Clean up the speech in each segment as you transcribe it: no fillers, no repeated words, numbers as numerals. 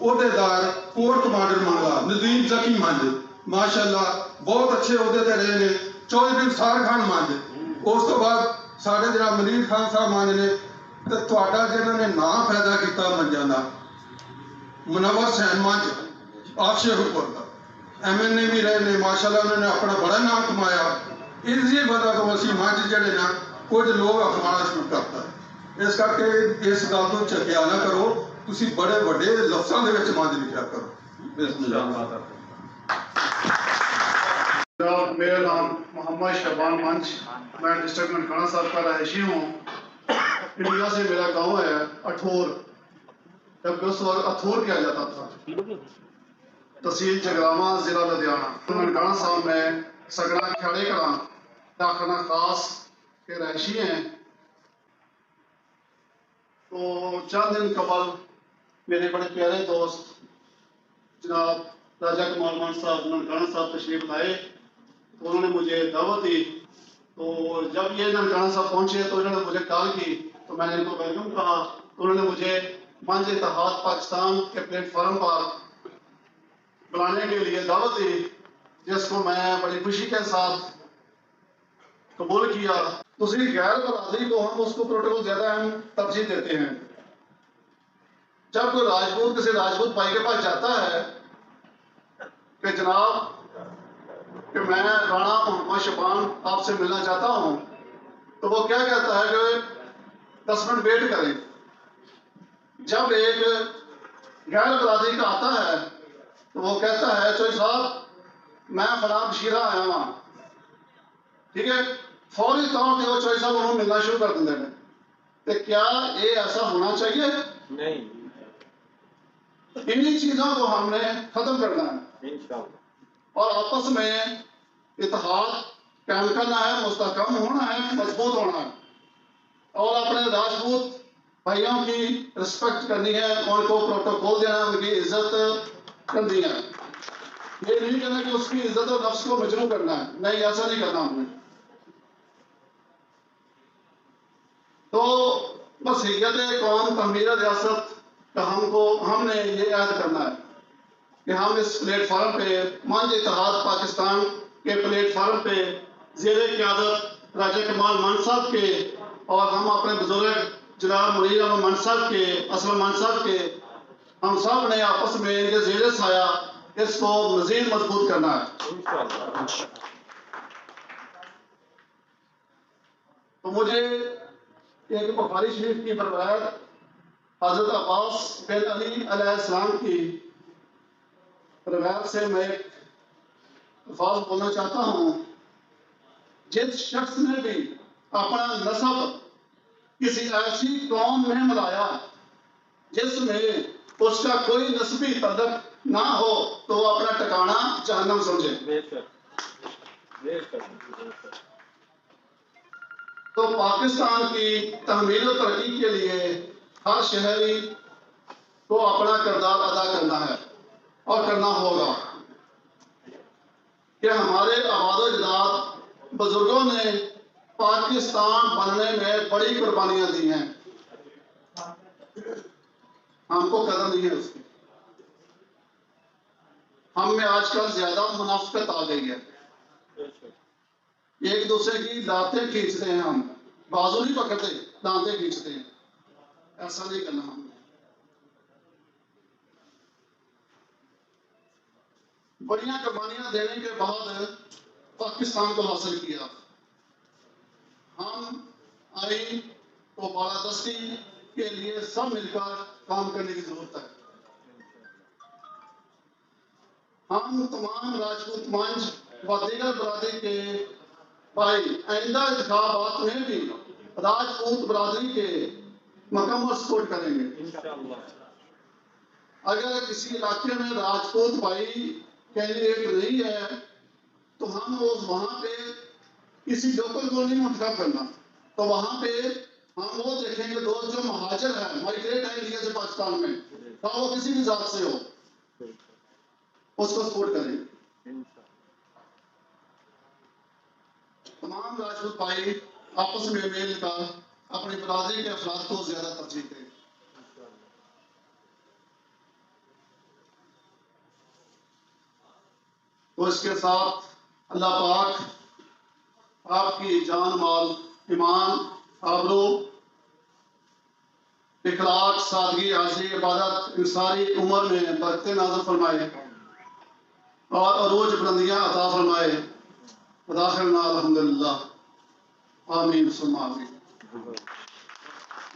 عہدیدار corps commander Mangla Nadeem ذکی منج ماشاءاللہ بہت اچھے عہدے تے رہے نے چودھری نثار خان منج اس تو بعد سارے جناب منیر خان صاحب منج نے تے تہاڈا جنہاں نے نام پیدا کیتا منجاں دا منور حسین منج آپ شیخ پور کا MNA بھی رہے نے ماشاءاللہ انہوں نے اپنا بڑا نام کمایا اسی وجہ تو اسی منج جڑے نا کچھ لوگ اپنانا شروع کرتا ہے اس کر کے اس گل تو چکیا نہ کرو تسی بڑے بڑے لفظاں دے وچ منج لکھیا کرو بسم اللہ میرا نام محمد شبان منچ میں ڈسٹرکٹ ننکانہ صاحب کا رہائشی ہوں انڈیا سے میرا گاؤں ہے اٹھور جبکہ اس وقت اتھور کیا جاتا تھا تحصیل جگرامہ ضلع لدھیانہ ننکانہ صاحب میں سگڑا کھڑے کلاں ڈاکخانہ خاص کے رہائشی ہیں تو چند دن قبل میرے بڑے پیارے دوست جناب راجہ کمال مان صاحب ننکانہ صاحب تشریف لائے تو انہوں نے مجھے دعوت دی تو جب یہ ننکانہ صاحب پہنچے تو انہوں نے مجھے کال کی تو میں نے ان کو ویلکم کہا تو انہوں نے مجھے منچ اتحاد پاکستان کے پلیٹ فارم پر بلانے کے لیے دعوت دی جس کو میں بڑی خوشی کے ساتھ قبول کیا دوسری غیر برادری کو ہم اس کو پروٹوکول زیادہ اہم ترجیح دیتے ہیں جب کوئی راجپوت کسی راجپوت بھائی کے پاس جاتا ہے کہ جناب کہ میں رانا محمد شبان آپ سے ملنا چاہتا ہوں تو وہ کیا کہتا ہے کہ 10 منٹ ویٹ کریں جب ایک غیر برادری کا آتا ہے تو وہ کہتا ہے چوئی صاحب میں فلاں بشیرہ آیا ہوں ٹھیک ہے فوری طور پہ وہ چوئی صاحب انہوں ملنا شروع کر دیں گے کہ کیا یہ ایسا ہونا چاہیے نہیں انہی چیزوں کو ہم نے ختم کرنا ہے انشاءاللہ اور آپس میں اتحاد قائم کرنا ہے مستحکم ہونا ہے مضبوط ہونا ہے اور اپنے راجپوت بھائیوں کی رسپیکٹ کرنی ہے ان کو پروٹوکول دینا ان کی عزت کرنی ہے یہ نہیں کہنا کہ اس کی عزت اور نفس کو مجروح کرنا ہے نہیں ایسا نہیں کرنا ہم نے تو مسیحیت قوم تعمیر ریاست کا ہم نے یہ عہد کرنا ہے کہ ہم اس پلیٹ فارم پہ منچ اتحاد پاکستان کے پلیٹ فارم پہ زیر قیادت راجہ کمال مان صاحب کے اور ہم اپنے بزرگ جناب منیر احمد مان صاحب کے اسلم مان صاحب کے ہم سب نے آپس میں یہ زیر سایہ اس کو مزید مضبوط کرنا ہے تو مجھے ایک بخاری شریف کی روایت حضرت عباس بن علی علیہ السلام کی روایت سے میں ایک الفاظ بولنا چاہتا ہوں جس شخص نے بھی اپنا نسب کسی ایسی قوم میں ملایا جس میں اس کا کوئی نسبی تعلق نہ ہو تو وہ اپنا ٹھکانہ جہنم سمجھے تو پاکستان کی تعمیر و ترقی کے لیے ہر شہری کو اپنا کردار ادا کرنا ہے اور کرنا ہوگا کہ ہمارے آباد و اجداد بزرگوں نے پاکستان بننے میں بڑی قربانیاں دی ہیں ہم کو قدر نہیں ہے اس کی ہم میں آج کل زیادہ منافقت آ گئی ہے ایک دوسرے کی دانتیں کھینچتے ہیں ہم بازو نہیں پکڑتے دانتیں کھینچتے ہیں ایسا نہیں کرنا ہم نے بڑیاں قربانیاں دینے کے بعد پاکستان کو حاصل کیا ہم آئین کو بالادستی کے لیے سب مل کر کام کرنے کی ضرورت ہے ہم تمام راجپوت منچ و دیگر برادری کے بھائی آئندہ انتخابات میں بھی راجپوت برادری کے مکمل سپورٹ کریں گے اگر کسی علاقے میں راجپوت بھائی کینڈیڈیٹ نہیں ہے تو ہم وہاں پہ کسی لوکل کو نہیں منتخب کرنا تو وہاں پہ ہم وہ دیکھیں گے دوست جو مہاجر ہے مائگریٹ ہے انڈیا سے پاکستان میں تو وہ کسی بھی ذات سے ہو اس کو سپورٹ کریں تمام راجپوت بھائی آپس میں میل کر اپنی برادری کے افراد کو زیادہ ترجیح دیں تو اس کے ساتھ اللہ پاک آپ کی جان مال ایمان آبرو اخلاق سادگی عاجزی عبادت ان ساری عمر میں برکتیں نازل فرمائے اور عروج بلندیاں عطا فرمائے وداخلنا الحمدللہ آمین ثم آمین۔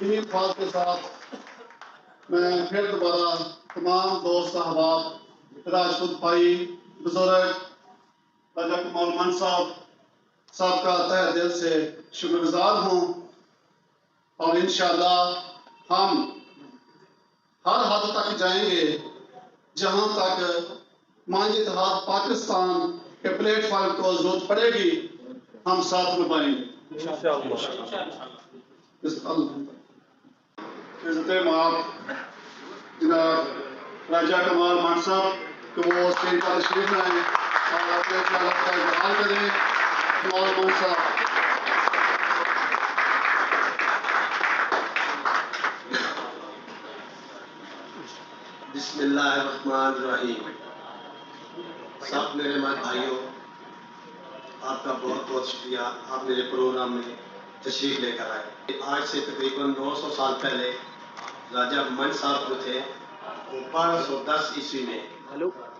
انہی الفاظ کے ساتھ میں پھر دوبارہ تمام دوست احباب راجپوت بھائی بزرگ راجہ کمال مان صاحب کا تہ دل سے شکر گزار ہوں، اور انشاءاللہ ہم ہر حد تک جائیں گے جہاں تک مانجھ اتحاد پاکستان کے پلیٹ فارم کو ضرورت پڑے گی ہم ساتھ میں پائیں گے عزت مآب جناب راجہ کمال مان صاحب کہ وہ اسٹیج پر تشریف لائیں اور اپنے خیالات کا اظہار کریں۔ کمال مان صاحب بسم اللہ الرحمن الرحیم۔ سب میرے ماں بھائیوں، آپ کا بہت بہت شکریہ، آپ میرے پروگرام میں تشریف لے کر آئے۔ آج سے تقریباً 900 سال پہلے راجہ من صاحب جو تھے وہ 1210 عیسوی میں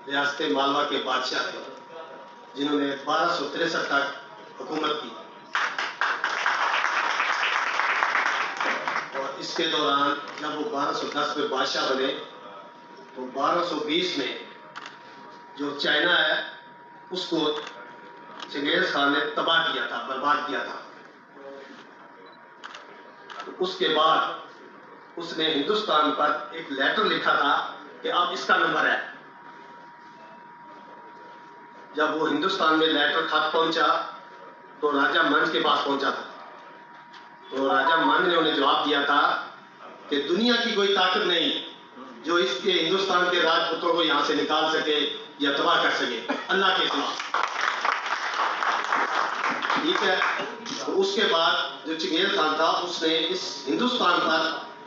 ریاست مالوا کے بادشاہ تھے، جنہوں نے 1263 تک حکومت کی، اور اس کے دوران جب وہ 1210 میں بادشاہ بنے تو 1220 میں جو چائنا ہے اس کو چنگیز خان نے تباہ کیا تھا، برباد کیا تھا۔ اس کے بعد اس نے ہندوستان پر ایک لیٹر لکھا تھا کہ اب اس کا نمبر ہے۔ جب وہ ہندوستان میں لیٹر خط پہنچا تو راجہ من کے پاس پہنچا تھا، تو راجہ من نے انہیں جواب دیا تھا کہ دنیا کی کوئی طاقت نہیں جو اس کے ہندوستان کے راجپوتوں کو یہاں سے نکال سکے یا تباہ کر سکے، اللہ کے سوا۔ ٹھیک ہے، تو اس کے بعد جو چنگیز خان تھا اس نے اس ہندوستان پر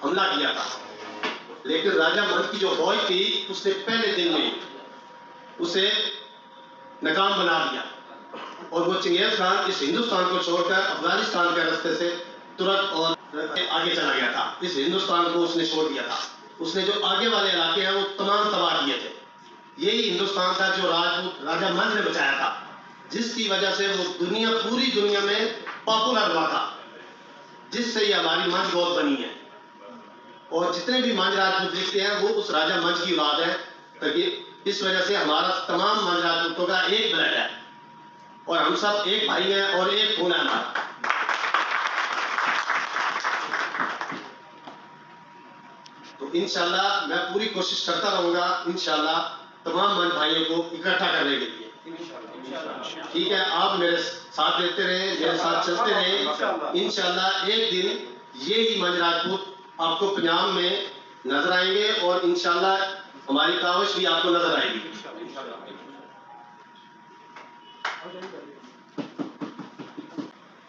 حملہ کیا تھا، لیکن راجہ من کی جو فوج تھی اس نے پہلے دن میں اسے ناکام بنا دیا، اور وہ چنگیز خان اس ہندوستان کو چھوڑ کر افغانستان کے راستے سے ترک اور آگے چلا گیا تھا۔ اس ہندوستان کو اس نے چھوڑ دیا تھا، اس نے جو آگے والے علاقے ہیں وہ تمام تباہ کیے تھے۔ یہی ہندوستان تھا جو راجہ من نے بچایا تھا، جس کی وجہ سے وہ پوری دنیا میں پاپولر ہوا تھا، جس سے یہ ہماری منج بہت بنی ہے، اور جتنے بھی منج راجپوت دکھتے ہیں وہ اس راجہ منج کی اولاد ہے، تاکہ اس وجہ سے ہمارا تمام منج راجپوتوں کا ایک بلڈ ہے، اور ہم سب ایک بھائی ہیں اور ایک خون ہے ہمارا۔ تو انشاءاللہ میں پوری کوشش کرتا رہوں گا انشاءاللہ تمام من بھائیوں کو اکٹھا کرنے کے لیے۔ ٹھیک ہے، آپ میرے ساتھ دیتے رہیں، میرے ساتھ چلتے رہیں، انشاءاللہ ایک دن یہی منج راجپوت آپ کو پنجاب میں نظر آئیں گے، اور انشاءاللہ ہماری کاوش بھی آپ کو نظر آئے گی۔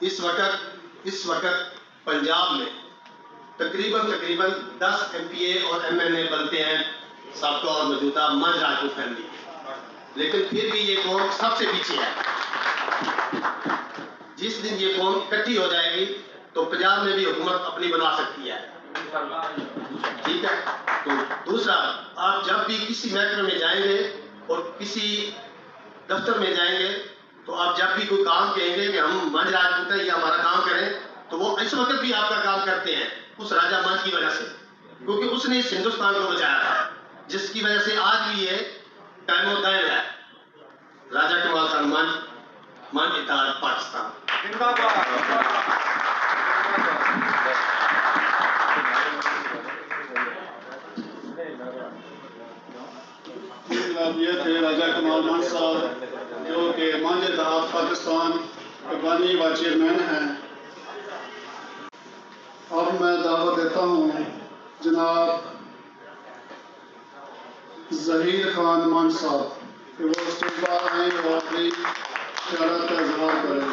اس وقت پنجاب میں تقریباً 10 MP اور MNA بنتے ہیں سابقہ اور موجودہ منج راجپوت فیملی، لیکن پھر بھی یہ قوم سب سے پیچھے ہے۔ جس دن یہ قوم اکٹھی ہو جائے گی تو پنجاب میں بھی حکومت اپنی بنا سکتی ہے۔ ٹھیک ہے، تو دوسرا، آپ جب بھی کسی محکمے میں جائیں گے اور کسی دفتر میں جائیں گے تو آپ جب بھی کوئی کام کہیں گے کہ ہم منج راجپوت ہیں یا ہمارا کام کریں، تو وہ اس وقت بھی آپ کا کام کرتے ہیں اس راجہ منج کی وجہ سے، کیونکہ اس نے اس ہندوستان کو بچایا تھا، جس کی وجہ سے آج بھی یہ قائم و دائم ہے۔ راجہ کمال خان منج اتحاد پاکستان۔ یہ تھے راجہ کمال مان صاحب جو کہ منج اتحاد پاکستان کے بانی و چیئرمین ہیں۔ اب میں دعوت دیتا ہوں جناب ظہیر خان مان صاحب کہ وہ اسٹیج پر آئیں اور اپنی خیالات کا اظہار کریں۔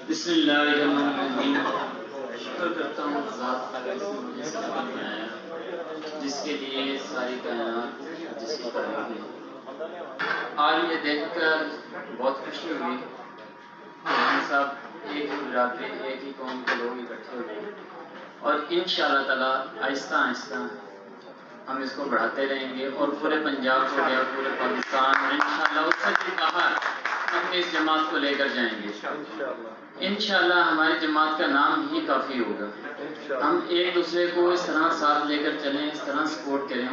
بسم اللہ الرحمن الرحیم۔ شکر کرتا ہوں ذات خالق سے مجھے سلامت بنایا، جس کے لیے ساری کائنات جس کی تعریف ہے۔ آج یہ دیکھ کر بہت خوشی ہوئی کہ ہم سب ایک ہی برادری ایک ہی قوم کے لوگ اکٹھے ہوئے، اور انشاءاللہ تعالیٰ آہستہ آہستہ ہم اس کو بڑھاتے رہیں گے، اور پورے پنجاب کو گیا، پورے پاکستان، اور انشاءاللہ اس سے بھی باہر ہم اس جماعت کو لے کر جائیں گے۔ انشاءاللہ ہماری جماعت کا نام ہی کافی ہوگا۔ ہم ایک دوسرے کو اس طرح ساتھ لے کر چلیں، اس طرح سپورٹ کریں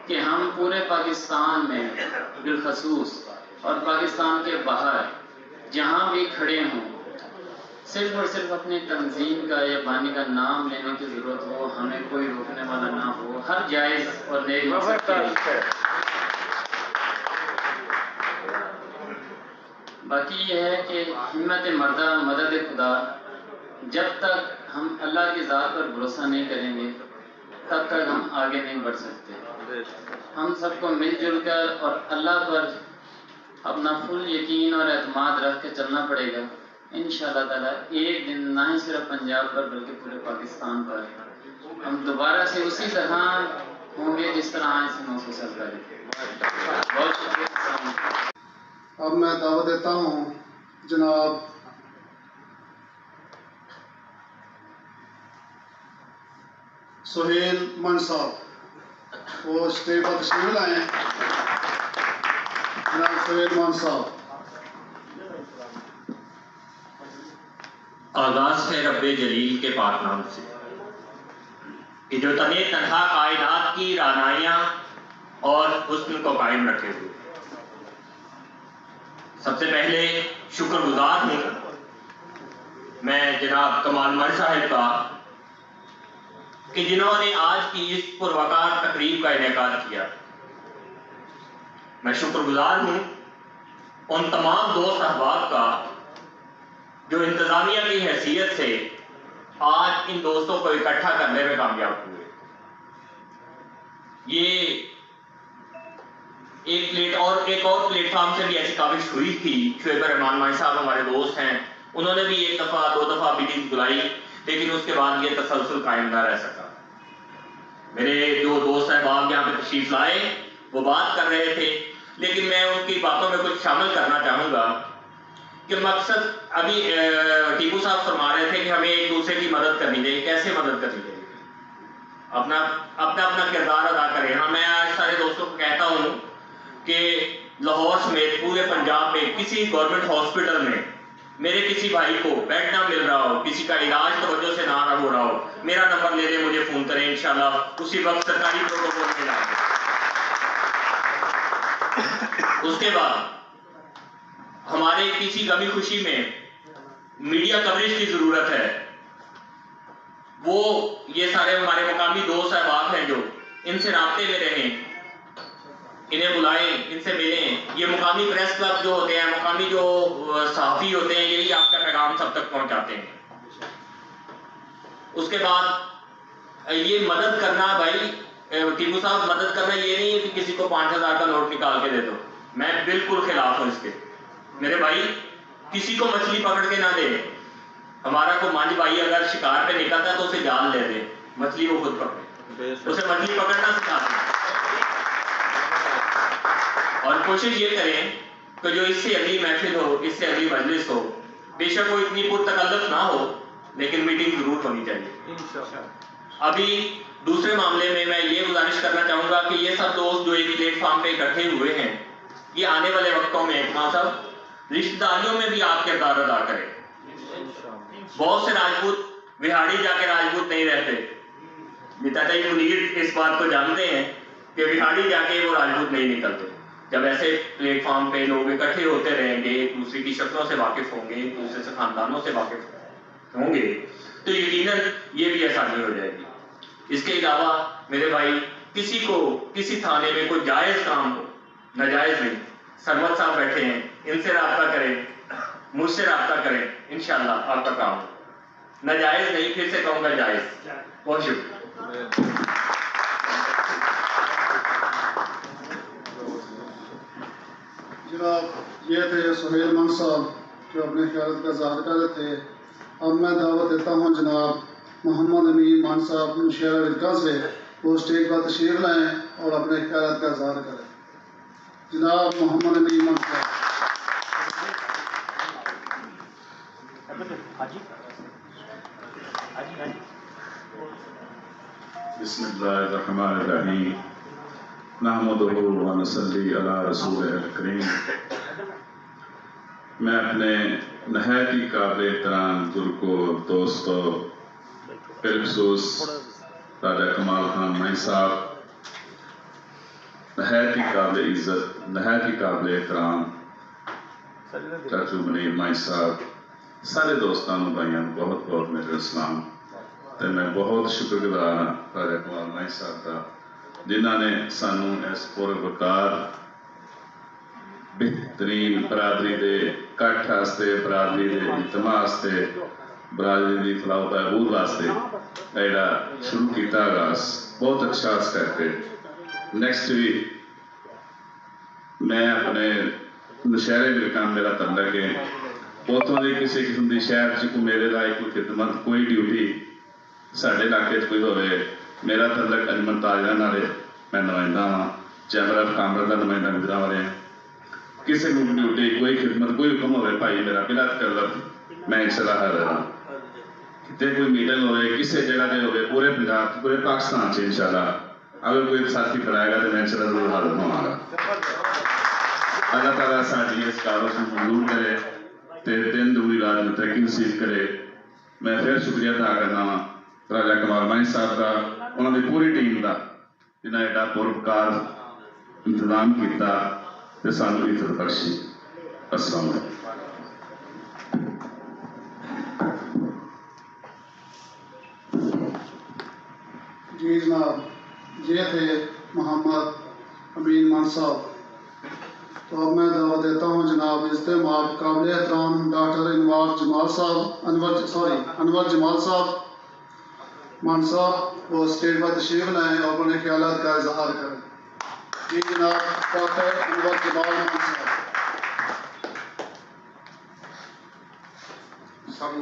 کہ ہم پورے پاکستان میں بالخصوص اور پاکستان کے باہر جہاں بھی کھڑے ہوں، صرف اور صرف اپنی تنظیم کا یا بانی کا نام لینے کی ضرورت ہو، ہمیں کوئی روکنے والا نہ ہو، ہر جائز اور نیک مقصد کے لیے۔ باقی یہ ہے کہ ہمت مردہ مدد خدا، جب تک ہم اللہ کی ذات پر بھروسہ نہیں کریں گے تب تک ہم آگے نہیں بڑھ سکتے۔ ہم سب کو مل جل کر اور اللہ پر اپنا فل یقین اور اعتماد رکھ کے چلنا پڑے گا۔ انشاءاللہ تعالیٰ ایک دن نہ ہی صرف پنجاب پر بلکہ پورے پاکستان پر ہم دوبارہ سے اسی طرح ہوں گے جس طرح آج سے 900 سال پہلے۔ بہت شکریہ، السلام علیکم۔ اب میں دعوت دیتا ہوں جناب سہیل من صاحب، وہ اسٹیج پر تشریف لائیں۔ جناب سہیل من صاحب۔ آغاز ہے رب جلیل کے پاک نام سے کہ جو تنے تنہا کائنات کی رعنائیاں اور حسن کو قائم رکھے ہوئے۔ سب سے پہلے شکر گزار ہوں میں جناب کمال مر صاحب کا کہ جنہوں نے آج کی اس پروقار تقریب کا انعقاد کیا۔ میں شکر گزار ہوں ان تمام دوست احباب کا جو انتظامیہ کی حیثیت سے آج ان دوستوں کو اکٹھا کرنے میں کامیاب ہوئے۔ یہ ایک اور پلیٹ فارم سے بھی ایسی کاوش ہوئی تھی، شعیب الرحمان مائی صاحب ہمارے دوست ہیں، انہوں نے بھی ایک دفعہ دو دفعہ میٹنگ بلائی، لیکن اس کے بعد یہ تسلسل قائم نہ رہ سکا۔ میرے جو دوست احباب یہاں پہ تشریف لائے وہ بات کر رہے تھے، لیکن میں ان کی باتوں میں کچھ شامل کرنا چاہوں گا کہ مقصد ابھی ٹیپو صاحب فرما رہے تھے کہ ہمیں ایک دوسرے کی مدد کرنی چاہیے۔ کیسے مدد کرنی چاہیے؟ اپنا کردار ادا کریں۔ ہاں، میں آج سارے دوستوں کو کہتا ہوں کہ لاہور سمیت پورے پنجاب میں کسی گورنمنٹ ہاسپٹل میں میرے کسی بھائی کو بیڈ نہ مل رہا ہو، کسی کا علاج توجہ سے نہ ہو رہا ہو، میرا نمبر لے لیں، مجھے فون کریں، انشاءاللہ اسی وقت سرکاری پروٹوکول میں لا دیں۔ اس کے بعد ہمارے کسی غمی خوشی میں میڈیا کوریج کی ضرورت ہے، وہ یہ سارے ہمارے مقامی دوست احباب ہیں جو ان سے رابطے میں رہیں، انہیں بلائیں، ان سے ملیں۔ یہ مقامی پریس کلب جو ہوتے ہیں، مقامی جو صحافی ہوتے ہیں، یہی آپ کا پیغام سب تک پہنچاتے ہیں۔ اس کے بعد یہ مدد کرنا، بھائی ٹیپو صاحب، مدد کرنا یہ نہیں ہے کہ کسی کو 5000 کا نوٹ نکال کے دے دو، میں بالکل خلاف ہوں اس کے۔ میرے بھائی کسی کو مچھلی پکڑ کے نہ دے، ہمارا کو مانج بھائی اگر شکار پہ نکلتا ہے تو اسے جال لے دے، مچھلی وہ خود پکڑے، اسے مچھلی پکڑنا سکھا دیں۔ اور کوشش یہ کریں کہ جو اس سے اگلی محفل ہو، اس سے اگلی مجلس ہو، بے شک وہ اتنی پرتکلف نہ ہو لیکن میٹنگ ضرور ہونی چاہیے۔ ابھی دوسرے معاملے میں میں یہ گزارش کرنا چاہوں گا کہ یہ سب دوست جو ایک پلیٹ فارم پہ اکٹھے ہوئے ہیں، یہ آنے والے وقتوں میں اکمال صاحب رشتہ داریوں میں بھی آپ کردار ادا کریں۔ بہت سے راجپوت وہاڑی جا کے راجپوت نہیں رہتے، متاجی منیر اس بات کو جانتے ہیں کہ وہاڑی جا کے وہ راجپوت نہیں نکلتے۔ جب ایسے پلیٹ فارم پہ لوگ اکٹھے ہوتے رہیں گے، ایک دوسرے کی شکلوں سے واقف ہوں گے، ایک دوسرے سے خاندانوں سے واقف ہوں گے، تو یقیناً یہ بھی آسانی ہو جائے گی۔ اس کے علاوہ میرے بھائی کسی کو کسی تھانے میں کوئی جائز کام ہو، ناجائز نہیں، سرمت صاحب بیٹھے ہیں، ان سے رابطہ کریں، مجھ سے رابطہ کریں، انشاءاللہ آپ کا کام ہو۔ ناجائز نہیں، پھر سے کہوں گا جائز۔ بہت شکریہ۔ جناب یہ تھے سہیل من صاحب جو اپنے خیالات کا اظہار کر رہے تھے۔ اب میں دعوت دیتا ہوں جناب محمد امین مان صاحب مشیر ورکا سے وہ اسٹیج پر تشریف لائیں اور اپنے خیالات کا اظہار کریں. جناب محمد امین مان صاحب. بسم اللہ الرحمن الرحیم نحمدہ ونصلی علی رسولہ الکریم. میں اپنے نہایت ہی قابل احترام بزرگوں دوستوں بالخصوص راجہ کمال خان مائی صاحب، نہایت ہی قابل عزت، نہایت ہی قابل احترام چاچو منیر مائی صاحب، سارے دوستان بھائیاں بہت بہت میرے اسلام. تو میں بہت شکر گزار ہاں راجہ کمال مائی صاحب کا جنہوں نے سانو اس پروکار بہترین برادری دے کٹھ واسطے، برادری دے اجتماع واسطے، برادری دی فلاح و بہبود واسطے جڑا شروع کیتا آغاز بہت اچھا اس کر کے. نیکسٹ ویک میں اپنے نشہرے ورکام میرا تعلق ہے، اتوں کی کسی قسم کی شہر کوئی میرے لائے کوئی خدمت کوئی ڈیوٹی سارے علاقے کوئی ہوئے، میرا تعلق انجمن تاجران والے میں نمائندہ ہاں، چیمبر آف کامرس کا نمائندہ گزرا والے ہیں. کسی کو ڈیوٹی کوئی خدمت کوئی حکم ہوئے بھائی میرا بلا تکلف میں انشاءاللہ حاضر ہاں. کتنے کوئی میٹنگ ہوئے کسی جگہ پہ ہوئے پورے پنجاب پورے پاکستان سے انشاءاللہ اگر کوئی ساتھی کھڑائے گا تو میں انشاءاللہ ضرور حاضر ہوں گا. اللہ تعالیٰ ساری اس کاروں سے منظور کرے تے دن دوری رات میں ترقی نصیب کرے. میں پھر شکریہ ادا کرنا وا راجہ کمال مائی صاحب کا، انہوں نے پوری ٹیم کا جنہیں ایڈا پروپکار انتظام کیتا تے سانو عزت بخشی. السلام علیکم. جی جناب، یہ تھے محمد امین مان صاحب. تو اب میں دعوت دیتا ہوں جناب اجتماع قابل احترام ڈاکٹر انور جمال صاحب مان صاحب وہ اسٹیج پر تشریف لائیں اور اپنے خیالات کا اظہار کریں. جی جناب ڈاکٹر انور جمال مان صاحب.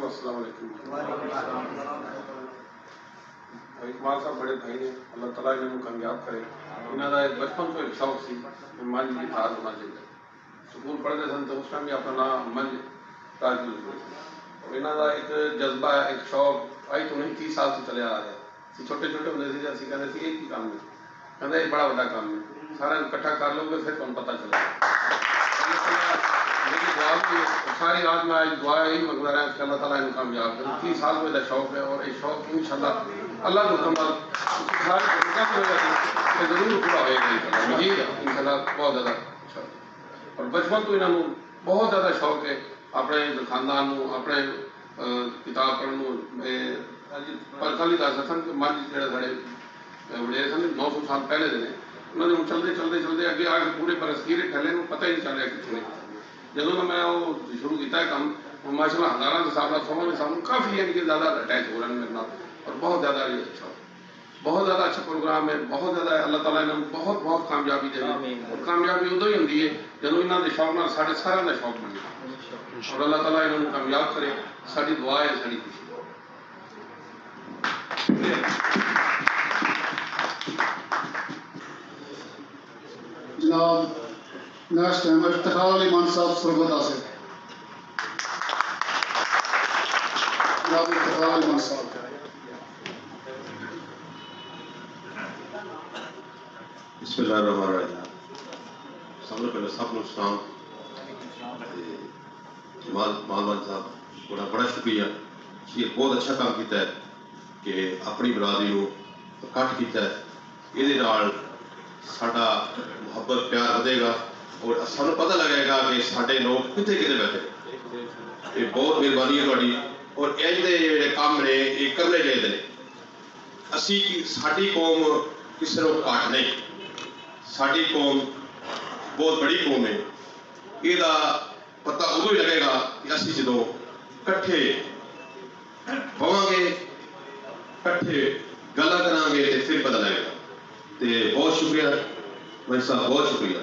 السلام علیکم. اقبال صاحب بڑے بھائی نے، اللہ تعالیٰ انہوں نے کامیاب کرے. انہوں کا بچپن کو ایک شوق سی منج کی تھار ہونا چاہیے. سکول پڑھتے سن تو اس ٹائم بھی اپنا نام منج تاج ہوئے. اور انہوں کا ایک جذبہ ایک شوق آئی تو نہیں 30 سال سے چلے آ رہا ہے. چھوٹے چھوٹے ہوتے تھے اسی کہتے تھے ایک ہی کام ہے، کہتے ایک بڑا بڑا کام ہے، سارا اکٹھا کر لو گے پھر تمہیں پتہ چلے گا. میری دعا بھی ساری رات میں آج دعا یہی منگوا رہا ہے کہ اللہ تعالیٰ انہیں کامیاب کرے. 30 سال میں شوق ہے اور یہ شوق انشاءاللہ اللہ کو مکمل ساری ضرور پورا ہوئے گا انشاءاللہ. بہت زیادہ اور بچپن تو انہوں نے بہت زیادہ شوق ہے اپنے خاندان اپنے کتاب پڑھنے. کل ہی دس سن کہ منج جڑے سارے وڈیر سن 900 سال پہلے دے انہوں نے چلتے چلتے چلتے اگے آ کے پورے برسگیر پھیلے پتہ ہی نہیں چل رہا کتنے. جدوں میں وہ شروع کیا ہے کام ماشاء اللہ ہزاروں کے حساب سے سووں کے حساب کافی یعنی کہ زیادہ اٹیچ ہو رہے ہیں میرے نال اور بہت زیادہ یہ اچھا بہت زیادہ اچھا پروگرام ہے. بہت زیادہ اللہ تعالیٰ نے بہت بہت کامیابی دے اور کامیابی ادو ہی ہوتی ہے جدوں انہوں کے شوق نال سارے سارے کا شوق بن گیا. اور اللہ تعالیٰ انہوں نے کامیاب کرے. ساری دعا ہے ساری خوشی. جناب نیکسٹ ٹائم افتخار علی مان صاحب سربت حاصل. جناب افتخار علی مان صاحب. بسم اللہ الرحمن الرحیم. سب سے پہلے سب کو سلام. جمال مان صاحب بڑا شکریہ. یہ بہت اچھا کام کیتا ہے کہ اپنی برادری کو اکٹھ کیتا ہے. یہ ساڈا محبت پیار ودے گا اور سانوں پتہ لگے گا کہ سارے لوگ کتنے کتنے بیٹھے. یہ بہت مہربانی ہے تھوڑی. اور یہ کام نے یہ کرنے چاہیے. اسی ساری قوم کسی کو گھٹ نہیں. ساری قوم بہت بڑی قوم ہے. یہ پتہ ادو ہی لگے گا کہ اسی جدو کٹھے ہوواں گے کٹھے گلا کریں گے تو پھر پتہ لگے گا. بہت شکریہ بھائی صاحب، بہت شکریہ.